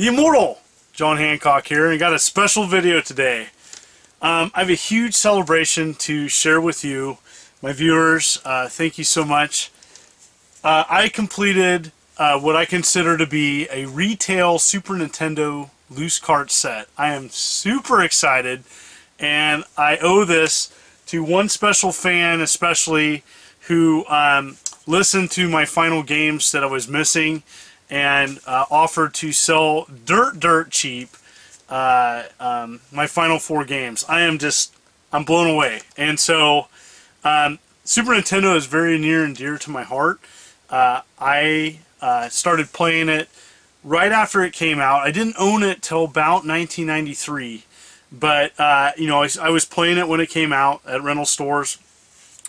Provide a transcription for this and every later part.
The Immortal John Hancock here, and got a special video today. I have a huge celebration to share with you, my viewers. Thank you so much. I completed what I consider to be a retail Super Nintendo loose cart set. I am super excited, and I owe this to one special fan especially who listened to my final games that I was missing and offered to sell dirt cheap my final 4 games. I'm blown away. And so Super Nintendo is very near and dear to my heart. I started playing it right after it came out. I didn't own it till about 1993, but you know, I was playing it when it came out at rental stores,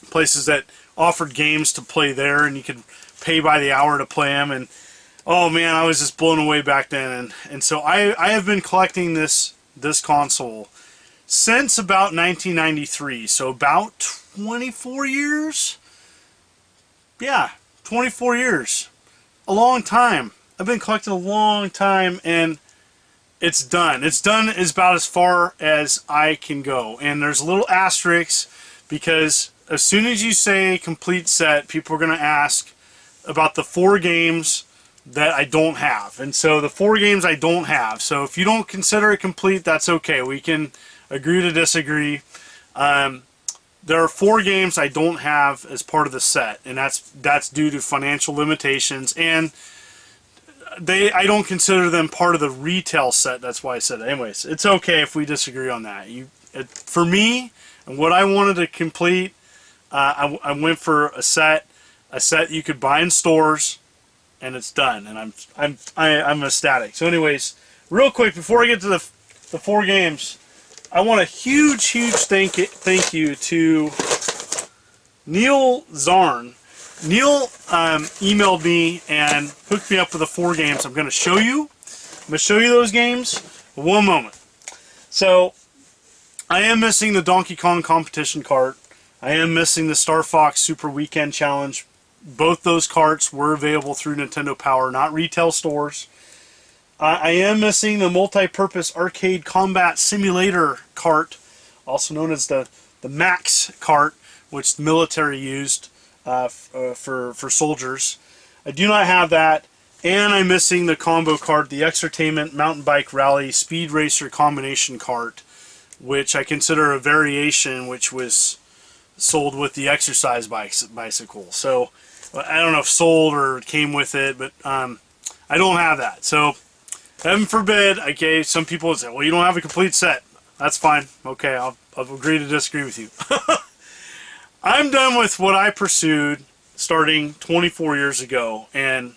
places that offered games to play there, and you could pay by the hour to play them. And oh man, I was just blown away back then. And so I have been collecting this console since about 1993, so about 24 years. Yeah, 24 years. A long time. I've been collecting a long time, and it's done. It's done is about as far as I can go. And there's a little asterisk, because as soon as you say complete set, people are going to ask about the 4 games that I don't have. And so the 4 games I don't have. So if you don't consider it complete, that's okay. We can agree to disagree. There are 4 games I don't have as part of the set, and that's due to financial limitations, and I don't consider them part of the retail set. That's why I said it. Anyways, it's okay if we disagree on that. For me, and what I wanted to complete, I went for a set you could buy in stores, and it's done, and I'm ecstatic. So anyways, real quick before I get to the 4 games, I want a huge thank you to Neil Zarn. Neil emailed me and hooked me up with the 4 games I'm going to show you. I'm going to show you those games. One moment. So I am missing the Donkey Kong competition cart. I am missing the Star Fox Super Weekend Challenge. Both those carts were available through Nintendo Power, not retail stores. I am missing the multi-purpose arcade combat simulator cart, also known as the Max cart, which the military used for soldiers. I do not have that, and I'm missing the combo cart, the Exertainment Mountain Bike Rally Speed Racer combination cart, which I consider a variation, which was sold with the exercise bicycle. So I don't know if sold or came with it, but I don't have that. So heaven forbid. Okay, some people would say, well, you don't have a complete set. That's fine. Okay, I'll agree to disagree with you. I'm done with what I pursued starting 24 years ago, and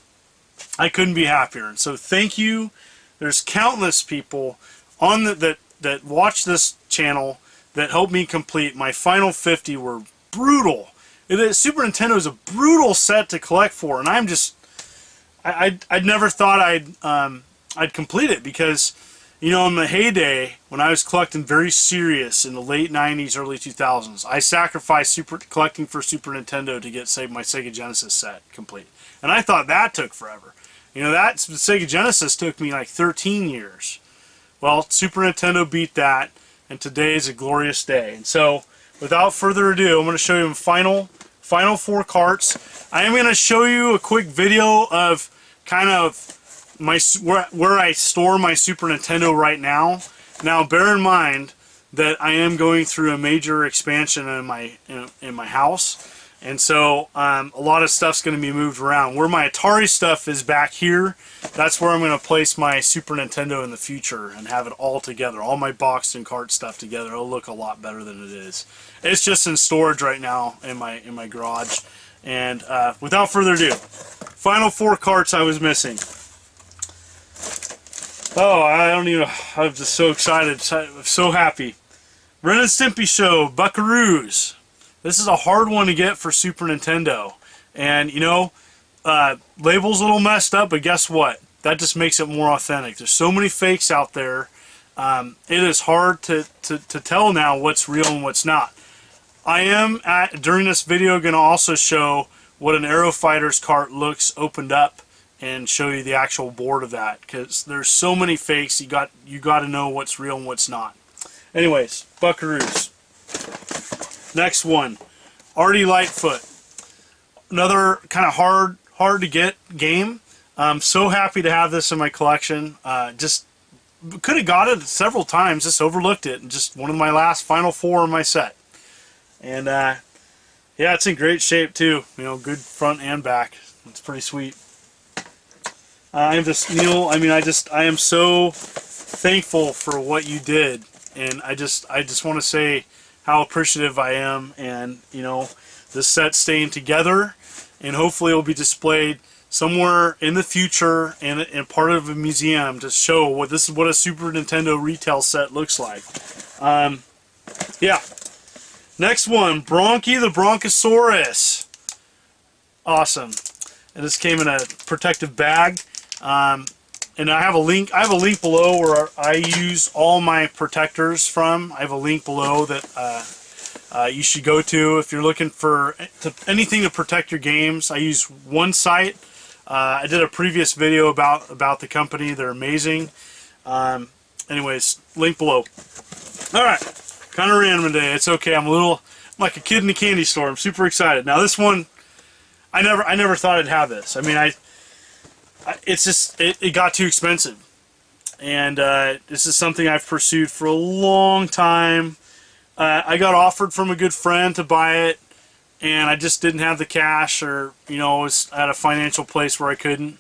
I couldn't be happier. And so thank you. There's countless people on that watch this channel that helped me complete. My final 50 were brutal. Super Nintendo is a brutal set to collect for, and I'd never thought I'd complete it, because, you know, in the heyday, when I was collecting very serious in the late 90s, early 2000s, I sacrificed collecting for Super Nintendo to get, say, my Sega Genesis set complete. And I thought that took forever. You know, that Sega Genesis took me like 13 years. Well, Super Nintendo beat that, and today is a glorious day. And so, without further ado, I'm going to show you the final 4 carts. I am going to show you a quick video of kind of where I store my Super Nintendo right now. Now, bear in mind that I am going through a major expansion in my house, and so a lot of stuff's going to be moved around. Where my Atari stuff is back here, that's where I'm going to place my Super Nintendo in the future and have it all together, all my boxed and cart stuff together. It'll look a lot better than it is. It's just in storage right now in my garage. And without further ado, final 4 carts I was missing. Oh, I'm just so excited, so happy. Ren and Stimpy Show, Buckaroos. This is a hard one to get for Super Nintendo. And, you know, label's a little messed up, but guess what? That just makes it more authentic. There's so many fakes out there. It is hard to tell now what's real and what's not. I am, during this video, going to also show what an Aero Fighters cart looks opened up and show you the actual board of that, because there's so many fakes. You got to know what's real and what's not. Anyways, buckaroos. Next one, Artie Lightfoot. Another kind of hard to get game. I'm so happy to have this in my collection. Just could have got it several times, just overlooked it, and just one of my last final 4 in my set. And yeah, it's in great shape too. You know, good front and back. It's pretty sweet. I'm just, Neil, I mean, I am so thankful for what you did, and I just want to say how appreciative I am, and you know, this set's staying together, and hopefully it will be displayed somewhere in the future and part of a museum to show what a Super Nintendo retail set looks like. Yeah. Next one, Bronchi the Bronchosaurus. Awesome. And this came in a protective bag. And I have a link below where I use all my protectors from. I have a link below that you should go to if you're looking for anything to protect your games. I use one site. I did a previous video about the company. They're amazing. Anyways, link below. Alright, kind of random today. It's okay. I'm like a kid in a candy store. I'm super excited. Now this one, I never thought I'd have this. I mean, it's just, it got too expensive. And this is something I've pursued for a long time. I got offered from a good friend to buy it, and I just didn't have the cash, or, you know, was at a financial place where I couldn't.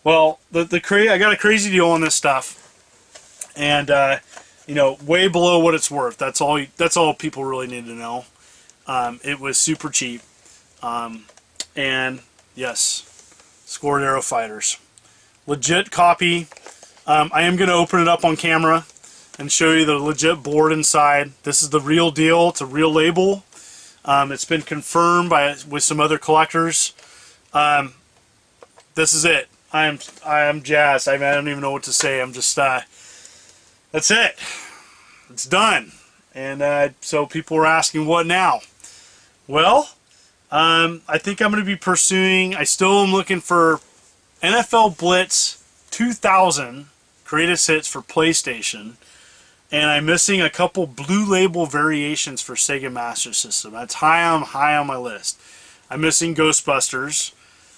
Well, I got a crazy deal on this stuff, and you know, way below what it's worth. That's all people really need to know. It was super cheap, and yes, Scored Aero Fighters, legit copy. I am going to open it up on camera and show you the legit board inside. This is the real deal. It's a real label. It's been confirmed with some other collectors. This is it. I am jazzed. I don't even know what to say. I'm just that's it. It's done. And so people were asking, what now? Well, I think I'm going to be pursuing. I still am looking for NFL Blitz 2000 greatest hits for PlayStation. And I'm missing a couple Blue Label variations for Sega Master System. That's high on my list. I'm missing Ghostbusters,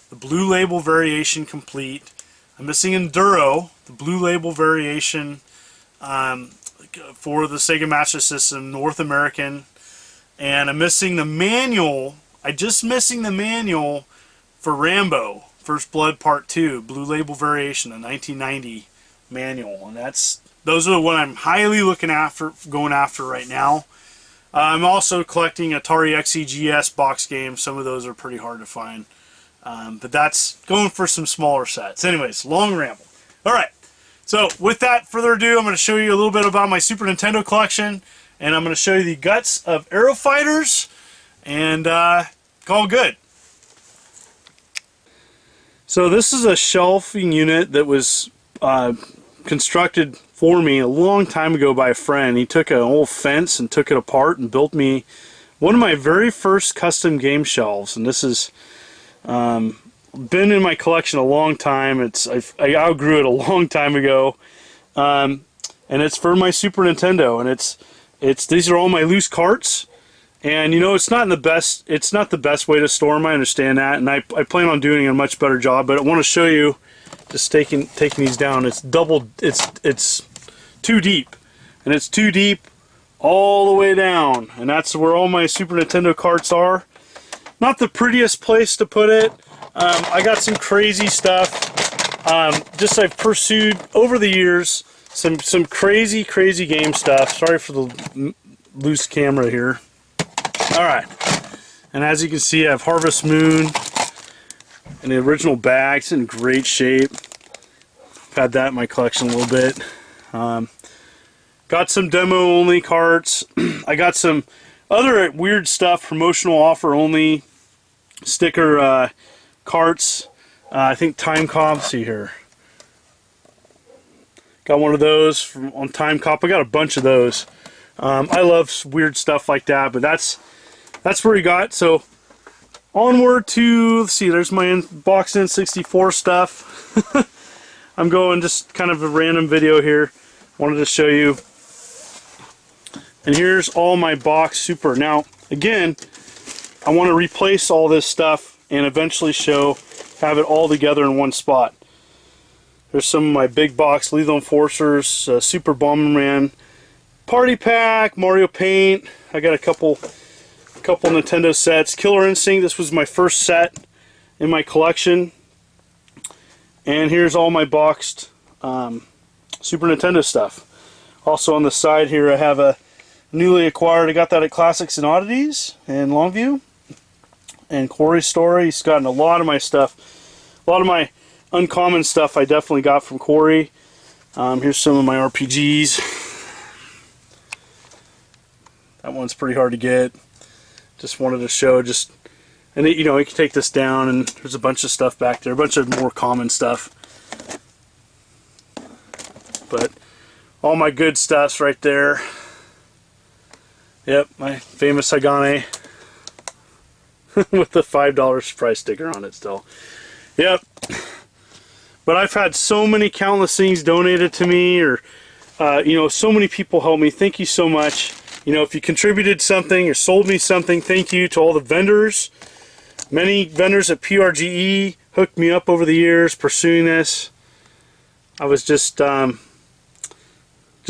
the Blue Label variation complete. I'm missing Enduro, the Blue Label variation for the Sega Master System, North American. And I'm missing the manual. I'm just missing the manual for Rambo, First Blood Part 2, Blue Label variation, the 1990 manual. And those are what I'm highly going after right now. I'm also collecting Atari XEGS box games. Some of those are pretty hard to find. But that's going for some smaller sets. Anyways, long ramble. Alright, so with that further ado, I'm going to show you a little bit about my Super Nintendo collection. And I'm going to show you the guts of Aero Fighters. And all good. So this is a shelving unit that was constructed for me a long time ago by a friend. He took an old fence and took it apart and built me one of my very first custom game shelves. And this has been in my collection a long time. I outgrew it a long time ago, and it's for my Super Nintendo. And these are all my loose carts. And you know, it's not the best way to store them. I understand that, and I plan on doing a much better job. But I want to show you, just taking these down. It's too deep, and it's too deep all the way down, and that's where all my Super Nintendo carts are. Not the prettiest place to put it. I got some crazy stuff. I've pursued over the years some crazy game stuff. Sorry for the loose camera here. All right, and as you can see, I have Harvest Moon in the original bag. It's in great shape. I've had that in my collection a little bit. Got some demo only carts. I got some other weird stuff, promotional offer only sticker carts. I think Time Cop. See here. Got one of those on Time Cop. I got a bunch of those. I love weird stuff like that, but that's where we got. So onward to, let's see, there's my box N64 stuff. I'm going just kind of a random video here. Wanted to show you. And here's all my box Super. Now, again, I want to replace all this stuff and eventually have it all together in one spot. There's some of my big box Lethal Enforcers, Super Bomberman, Party Pack, Mario Paint. I got a couple Nintendo sets. Killer Instinct, this was my first set in my collection. And here's all my boxed Super Nintendo stuff. Also on the side here I have a newly acquired, I got that at Classics and Oddities in Longview. And Corey's Story, he's gotten a lot of my stuff. A lot of my uncommon stuff I definitely got from Corey. Here's some of my RPGs. That one's pretty hard to get. Just wanted to show and you know, you can take this down and there's a bunch of stuff back there, a bunch of more common stuff. But all my good stuff's right there. Yep, my famous Hagane with the $5 price sticker on it still. Yep. But I've had so many countless things donated to me, or you know, so many people help me. Thank you so much. You know, if you contributed something or sold me something, thank you to all the vendors. Many vendors at PRGE hooked me up over the years pursuing this. I was just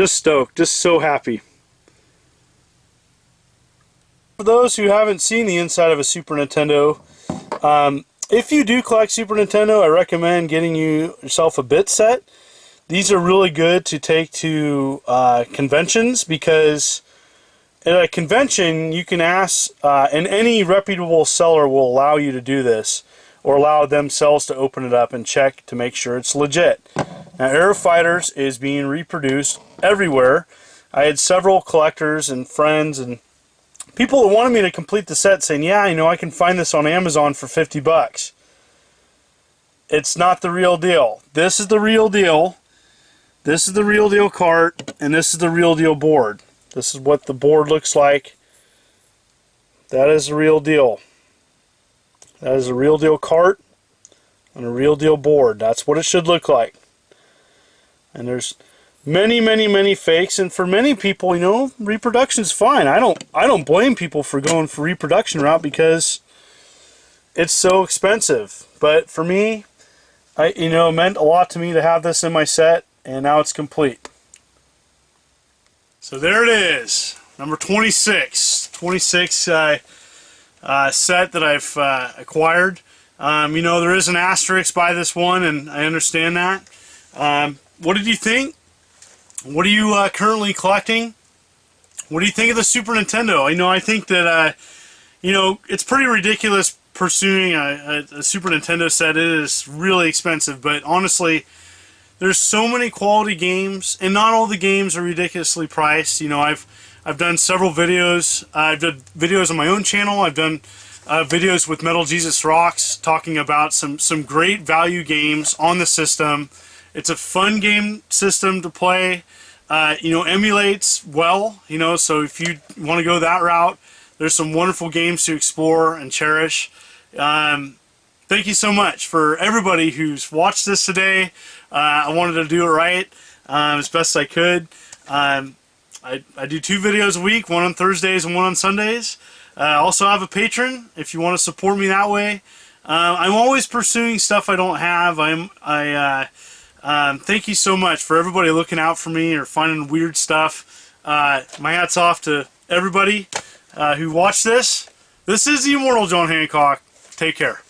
stoked, just so happy. For those who haven't seen the inside of a Super Nintendo, if you do collect Super Nintendo, I recommend getting yourself a bit set. These are really good to take to conventions, because at a convention you can ask, and any reputable seller will allow you to do this, or allow themselves to open it up and check to make sure it's legit. Now, Aero Fighters is being reproduced everywhere. I had several collectors and friends and people that wanted me to complete the set saying, yeah, you know, I can find this on Amazon for 50 bucks. It's not the real deal. This is the real deal. This is the real deal cart, and this is the real deal board. This is what the board looks like. That is the real deal. That is a real deal cart and a real deal board. That's what it should look like. And there's many fakes, and for many people, you know, reproduction's fine. I don't blame people for going for reproduction route because it's so expensive. But for me, you know, it meant a lot to me to have this in my set, and now it's complete. So there it is, number 26. 26 set that I've acquired. You know, there is an asterisk by this one, and I understand that. What did you think? What are you currently collecting? What do you think of the Super Nintendo? You know, I think that, you know, it's pretty ridiculous pursuing a Super Nintendo set. It is really expensive, but honestly, there's so many quality games, and not all the games are ridiculously priced. You know, I've done several videos. I've done videos on my own channel. I've done videos with Metal Jesus Rocks talking about some great value games on the system. It's a fun game system to play. You know, emulates well, you know, so if you want to go that route, there's some wonderful games to explore and cherish. Thank you so much for everybody who's watched this today. I wanted to do it right as best I could. I do 2 videos a week, one on Thursdays and one on Sundays. I also have a Patreon if you want to support me that way. I'm always pursuing stuff I don't have. Thank you so much for everybody looking out for me or finding weird stuff. My hat's off to everybody who watched this. This is the Immortal John Hancock. Take care.